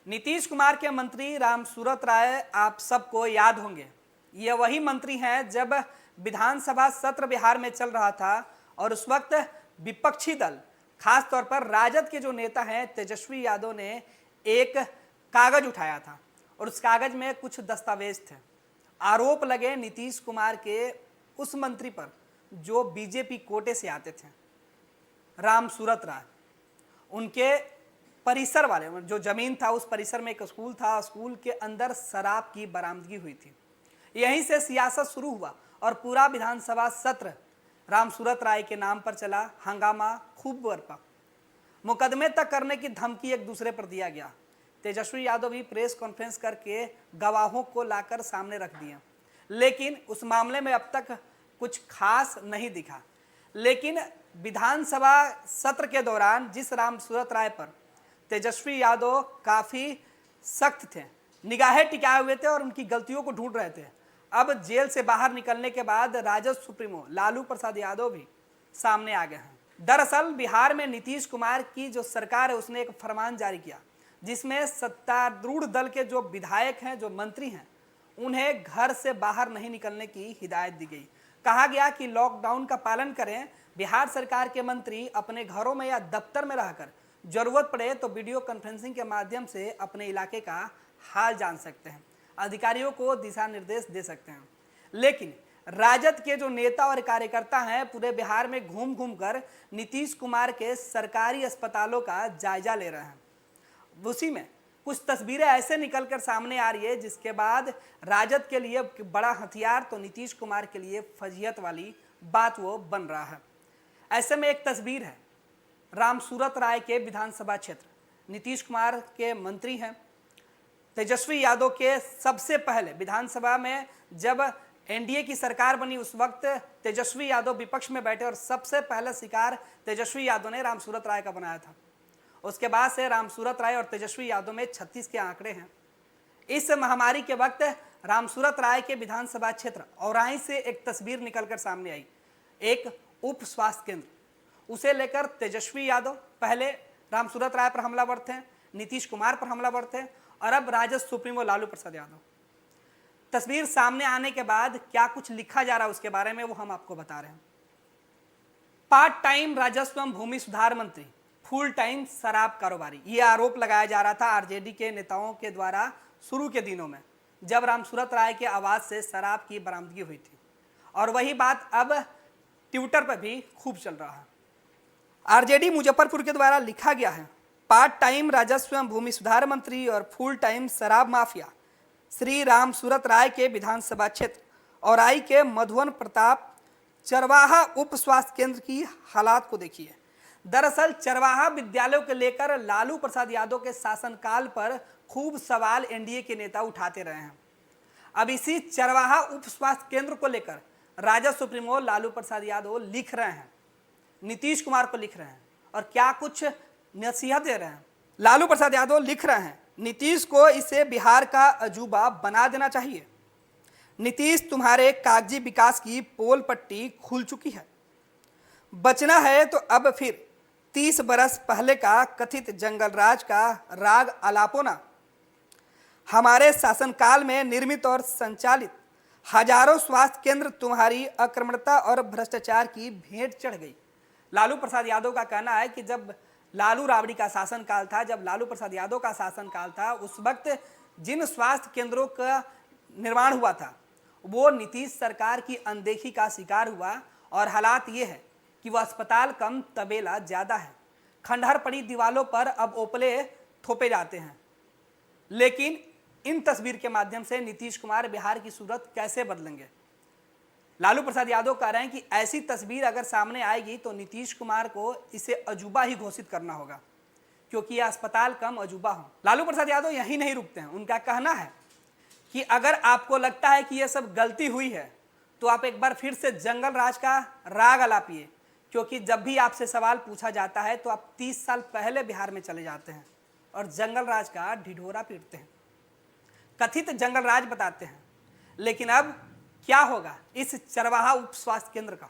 नीतीश कुमार के मंत्री रामसूरत राय आप सबको याद होंगे। ये वही मंत्री हैं जब विधानसभा सत्र बिहार में चल रहा था और उस वक्त विपक्षी दल खास तौर पर राजद के जो नेता हैं तेजस्वी यादव ने एक कागज उठाया था और उस कागज में कुछ दस्तावेज थे। आरोप लगे नीतीश कुमार के उस मंत्री पर जो बीजेपी कोटे से आते थे, रामसूरत राय। उनके परिसर वाले जो जमीन था उस परिसर में एक स्कूल था, स्कूल के अंदर शराब की बरामदगी हुई थी। यहीं से सियासत शुरू हुआ और पूरा विधानसभा सत्र रामसूरत राय के नाम पर चला। हंगामा खूब बरपा, मुकदमे तक करने की धमकी एक दूसरे पर दिया गया। तेजस्वी यादव भी प्रेस कॉन्फ्रेंस करके गवाहों को लाकर सामने रख दिए, लेकिन उस मामले में अब तक कुछ खास नहीं दिखा। लेकिन विधानसभा सत्र के दौरान जिस रामसूरत राय पर तेजस्वी यादव काफ़ी सख्त थे, निगाहें टिकाए हुए थे और उनकी गलतियों को ढूंढ रहे थे, अब जेल से बाहर निकलने के बाद राजद सुप्रीमो लालू प्रसाद यादव भी सामने आ गए हैं। दरअसल बिहार में नीतीश कुमार की जो सरकार है उसने एक फरमान जारी किया जिसमें सत्तारूढ़ दल के जो विधायक हैं, जो मंत्री हैं, उन्हें घर से बाहर नहीं निकलने की हिदायत दी गई। कहा गया कि लॉकडाउन का पालन करें। बिहार सरकार के मंत्री अपने घरों में या दफ्तर में रहकर जरूरत पड़े तो वीडियो कॉन्फ्रेंसिंग के माध्यम से अपने इलाके का हाल जान सकते हैं, अधिकारियों को दिशा निर्देश दे सकते हैं। लेकिन राजद के जो नेता और कार्यकर्ता हैं पूरे बिहार में घूम घूम कर नीतीश कुमार के सरकारी अस्पतालों का जायजा ले रहे हैं। उसी में कुछ तस्वीरें ऐसे निकलकर सामने आ रही है जिसके बाद राजद के लिए बड़ा हथियार तो नीतीश कुमार के लिए फजीहत वाली बात वो बन रहा है। ऐसे में एक तस्वीर है रामसूरत राय के विधानसभा क्षेत्र, नीतीश कुमार के मंत्री हैं। तेजस्वी यादव के सबसे पहले विधानसभा में जब एनडीए की सरकार बनी उस वक्त तेजस्वी यादव विपक्ष में बैठे और सबसे पहला शिकार तेजस्वी यादव ने रामसूरत राय का बनाया था। उसके बाद से रामसूरत राय और तेजस्वी यादव में 36 के आंकड़े हैं। इस महामारी के वक्त रामसूरत राय के विधानसभा क्षेत्र औराई से एक तस्वीर निकलकर सामने आई, एक उप स्वास्थ्य केंद्र। उसे लेकर तेजस्वी यादव पहले रामसूरत राय पर हमलावर थे, नीतीश कुमार पर हमलावर थे और अब राजद सुप्रीमो लालू प्रसाद यादव। तस्वीर सामने आने के बाद क्या कुछ लिखा जा रहा है उसके बारे में वो हम आपको बता रहे हैं। पार्ट टाइम राजस्व एवं भूमि सुधार मंत्री, फुल टाइम शराब कारोबारी, ये आरोप लगाया जा रहा था आरजेडी के नेताओं के द्वारा शुरू के दिनों में जब रामसूरत राय के आवाज से शराब की बरामदगी हुई थी। और वही बात अब ट्विटर पर भी खूब चल रहा है। आरजेडी मुजफ्फरपुर के द्वारा लिखा गया है, पार्ट टाइम राजस्व एवं भूमि सुधार मंत्री और फुल टाइम शराब माफिया श्री रामसूरत राय के विधानसभा क्षेत्र औराई के मधुवन प्रताप चरवाहा उप स्वास्थ्य केंद्र की हालात को देखिए। दरअसल चरवाहा विद्यालयों को लेकर लालू प्रसाद यादव के शासनकाल पर खूब सवाल एनडीए के नेता उठाते रहे हैं। अब इसी चरवाहा उप स्वास्थ्य केंद्र को लेकर राजद सुप्रीमो लालू प्रसाद यादव लिख रहे हैं, नीतीश कुमार को लिख रहे हैं और क्या कुछ नसीहत दे रहे हैं। लालू प्रसाद यादव लिख रहे हैं, नीतीश को इसे बिहार का अजूबा बना देना चाहिए। नीतीश, तुम्हारे कागजी विकास की पोल पट्टी खुल चुकी है। बचना है तो अब फिर 30 बरस पहले का कथित जंगल राज का राग आलापोना। हमारे शासनकाल में निर्मित और संचालित हजारों स्वास्थ्य केंद्र तुम्हारी आक्रमणता और भ्रष्टाचार की भेंट चढ़ गई। लालू प्रसाद यादव का कहना है कि जब लालू राबड़ी का शासनकाल था, जब लालू प्रसाद यादव का शासनकाल था, उस वक्त जिन स्वास्थ्य केंद्रों का निर्माण हुआ था वो नीतीश सरकार की अनदेखी का शिकार हुआ और हालात ये है कि वह अस्पताल कम तबेला ज़्यादा है। खंडहर पड़ी दीवालों पर अब ओपले थोपे जाते हैं। लेकिन इन तस्वीर के माध्यम से नीतीश कुमार बिहार की सूरत कैसे बदलेंगे? लालू प्रसाद यादव कह रहे हैं कि ऐसी तस्वीर अगर सामने आएगी तो नीतीश कुमार को इसे अजूबा ही घोषित करना होगा, क्योंकि यह अस्पताल कम अजूबा हो। लालू प्रसाद यादव यही नहीं रुकते हैं। उनका कहना है कि अगर आपको लगता है कि यह सब गलती हुई है तो आप एक बार फिर से जंगल राज का राग आलापिए, क्योंकि जब भी आपसे सवाल पूछा जाता है तो आप 30 साल पहले बिहार में चले जाते हैं और जंगल राज का ढिढोरा पीटते हैं, कथित जंगल राज बताते हैं। लेकिन अब क्या होगा इस चरवाहा उप स्वास्थ्य केंद्र का?